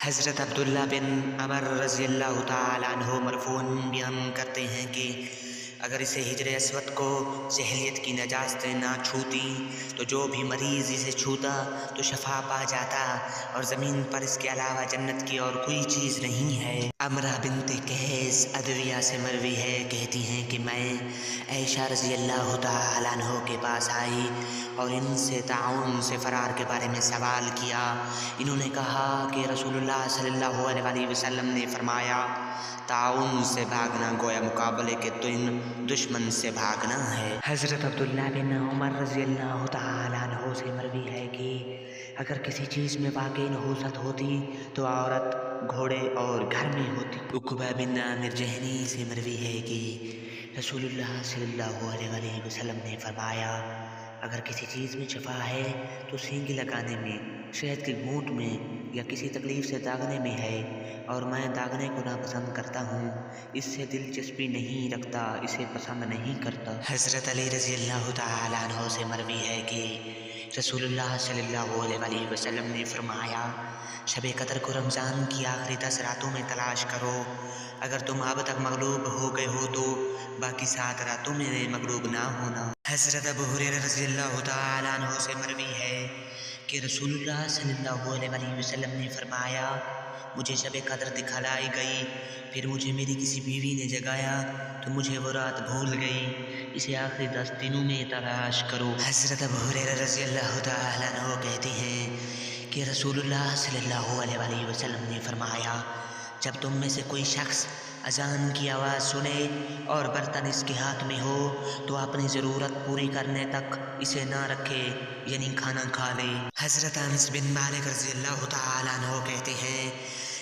حضرت عبداللہ بن عمر رضی اللہ تعالیٰ عنہ مرفوعاً بیان کرتے ہیں کہ اگر اسے حجر اسود کو سہلیت کی نجاستیں نہ چھوتی تو جو بھی مریض اسے چھوتا تو شفا پا جاتا، اور زمین پر اس کے علاوہ جنت کی اور کوئی چیز نہیں ہے۔ عمرہ بنت قیس ادویہ سے مروی ہے، کہتی ہیں کہ میں عائشہ رضی اللہ تعالیٰ عنہ کے پاس آئی اور ان سے طاعون سے فرار کے بارے میں سوال کیا۔ انہوں نے کہا کہ رسول اللہ صلی اللہ علیہ وسلم نے فرمایا، طاعون سے بھاگنا گویا مقابلے کے دشمن سے بھاگنا ہے۔ حضرت عبداللہ بن عمر رضی اللہ تعالیٰ عنہ سے مروی ہے کہ اگر کسی چیز میں واقعی نحوست ہوتی تو عورت گھوڑے اور گھر میں ہوتی۔ عقبہ بن عامر جہنی سے مروی ہے کہ رسول اللہ صلی اللہ علیہ وسلم نے فرمایا، اگر کسی چیز میں شفا ہے تو سینگ لگانے میں، شہد کے گھونٹ میں یا کسی تکلیف سے داغنے میں ہے، اور میں داغنے کو ناپسند کرتا ہوں، اس سے دلچسپی نہیں رکھتا، اسے پسند نہیں کرتا۔ حضرت علی رضی اللہ تعالیٰ عنہ سے مروی ہے کہ رسول اللہ صلی اللہ علیہ وسلم نے فرمایا، شب قدر کو رمضان کی آخری 10 راتوں میں تلاش کرو، اگر تم اب تک مغلوب ہو گئے ہو تو باقی 7 راتوں میں مغلوب نہ ہونا۔ حضرت ابو ہریرہ رضی اللہ تعالیٰ عنہ سے مروی ہے کہ رسول اللہ صلی اللہ علیہ وسلم نے فرمایا، مجھے شب قدر دکھلائی گئی، پھر مجھے میری کسی بیوی نے جگایا تو مجھے وہ رات بھول گئی، اسے آخری 10 دنوں میں تلاش کرو۔ حضرت ابو ہریرہ رضی اللہ تعالیٰ عنہ کہتے ہیں کہ رسول اللہ صلی اللہ علیہ وسلم نے فرمایا، جب تم میں سے کوئی شخص اذان کی آواز سنے اور برتن اس کے ہاتھ میں ہو تو اپنی ضرورت پوری کرنے تک اسے نہ رکھے، یعنی کھانا کھا لے۔ حضرت انس بن مالک رضی اللہ تعالیٰ عنہ کہتے ہیں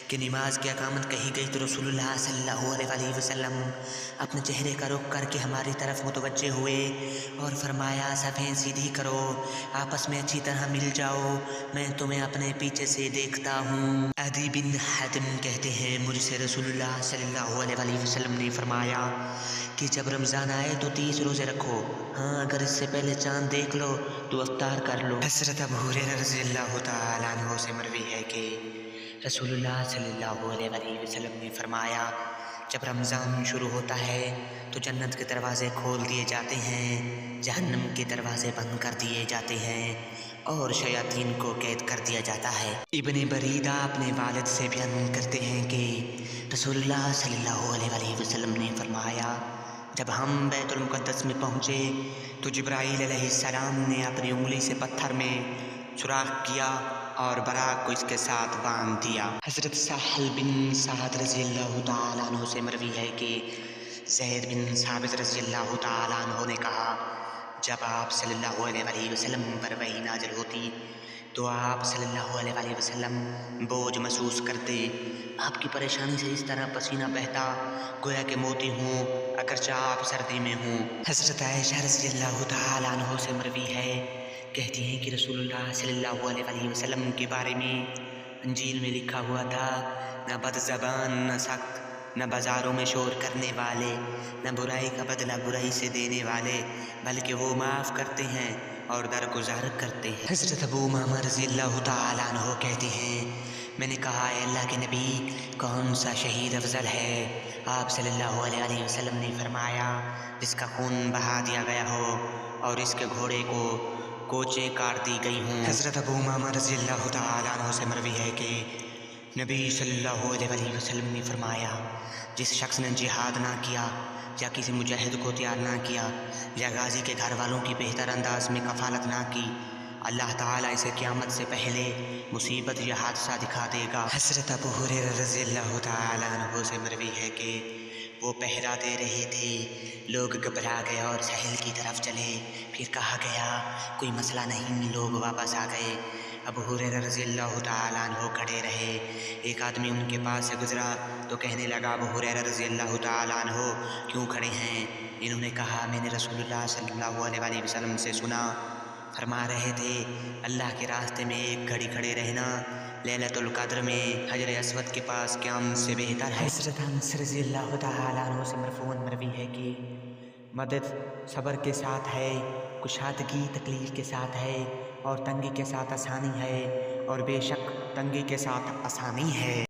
کہ نماز کی اقامت کہی گئی تو رسول اللہ صلی اللہ علیہ وسلم اپنے چہرے کا رخ کر کے ہماری طرف متوجہ ہوئے اور فرمایا، صفیں سیدھی کرو، آپس میں اچھی طرح مل جاؤ، میں تمہیں اپنے پیچھے سے دیکھتا ہوں۔ عدی بن حاتم کہتے ہیں، مجھ سے رسول اللہ صلی اللہ علیہ وسلم نے فرمایا کہ جب رمضان آئے تو 30 روزے رکھو، ہاں اگر اس سے پہلے چاند دیکھ لو تو افطار کر لو۔ حضرت ابو ہریرہ رضی اللہ تعالیٰ عنہ سے مروی ہے کہ رسول اللہ صلی اللہ علیہ وسلم نے فرمایا، جب رمضان شروع ہوتا ہے تو جنت کے دروازے کھول دیے جاتے ہیں، جہنم کے دروازے بند کر دیے جاتے ہیں، اور شیاطین کو قید کر دیا جاتا ہے۔ ابن بریدہ اپنے والد سے بیان کرتے ہیں کہ رسول اللہ صلی اللہ علیہ وسلم نے فرمایا، جب ہم بیت المقدس میں پہنچے تو جبرائیل علیہ السلام نے اپنی انگلی سے پتھر میں سوراخ کیا اور براق کو اس کے ساتھ باندھ دیا۔ حضرت سہل بن سعد رضی اللہ تعالیٰ عنہ سے مروی ہے کہ زید بن ثابت رضی اللہ تعالیٰ عنہ نے کہا، جب آپ صلی اللہ علیہ وسلم پر وحی نازل ہوتی تو آپ صلی اللہ علیہ وسلم بوجھ محسوس کرتے، آپ کی پریشانی سے اس طرح پسینہ بہتا گویا کہ موتی ہوں، اگرچہ آپ سردی میں ہوں۔ حضرت عائشہ رضی اللہ تعالیٰ عنہ سے مروی ہے، کہتی ہیں کہ رسول اللہ صلی اللہ علیہ وسلم کے بارے میں انجیل میں لکھا ہوا تھا، نہ بد زبان نہ سخت، نہ بازاروں میں شور کرنے والے، نہ برائی کا بدلہ برائی سے دینے والے، بلکہ وہ معاف کرتے ہیں اور درگزر کرتے ہیں۔ حضرت ابو امامہ رضی اللہ تعالیٰ عنہ کہتے ہیں، میں نے کہا، اے اللہ کے نبی، کون سا شہید افضل ہے؟ آپ صلی اللہ علیہ وسلم نے فرمایا، جس کا خون بہا دیا گیا ہو اور اس کے گھوڑے کو کوچے کاٹ دی گئی ہوں۔ حضرت ابو امامہ رضی اللہ تعالیٰ عنہ سے مروی ہے کہ نبی صلی اللہ علیہ وسلم نے فرمایا، جس شخص نے جہاد نہ کیا یا کسی مجاہد کو تیار نہ کیا یا غازی کے گھر والوں کی بہتر انداز میں کفالت نہ کی، اللہ تعالیٰ اسے قیامت سے پہلے مصیبت یا حادثہ دکھا دے گا۔ حضرت ابو ہریرہ رضی اللہ تعالیٰ عنہ سے مروی ہے کہ وہ پہرا دے رہے تھے، لوگ گھبرا گئے اور ساحل کی طرف چلے، پھر کہا گیا کوئی مسئلہ نہیں، لوگ واپس آ گئے۔ ابو ہریرہ رضی اللہ تعالیٰ عنہ کھڑے رہے، ایک آدمی ان کے پاس سے گزرا تو کہنے لگا، ابو ہریرہ رضی اللہ تعالیٰ عنہ کیوں کھڑے ہیں؟ انہوں نے کہا، میں نے رسول اللہ صلی اللہ علیہ وسلم سے سنا، فرما رہے تھے، اللہ کے راستے میں ایک گھڑی کھڑے رہنا لیلۃ القدر میں حجر اسود کے پاس قیام سے بہتر ہے۔ حضرت انس رضی اللہ تعالیٰ عنہ سے مرفوعاً مروی ہے کہ مدد صبر کے ساتھ ہے، کشادگی تکلیف کے ساتھ ہے، اور تنگی کے ساتھ آسانی ہے، اور بے شک تنگی کے ساتھ آسانی ہے۔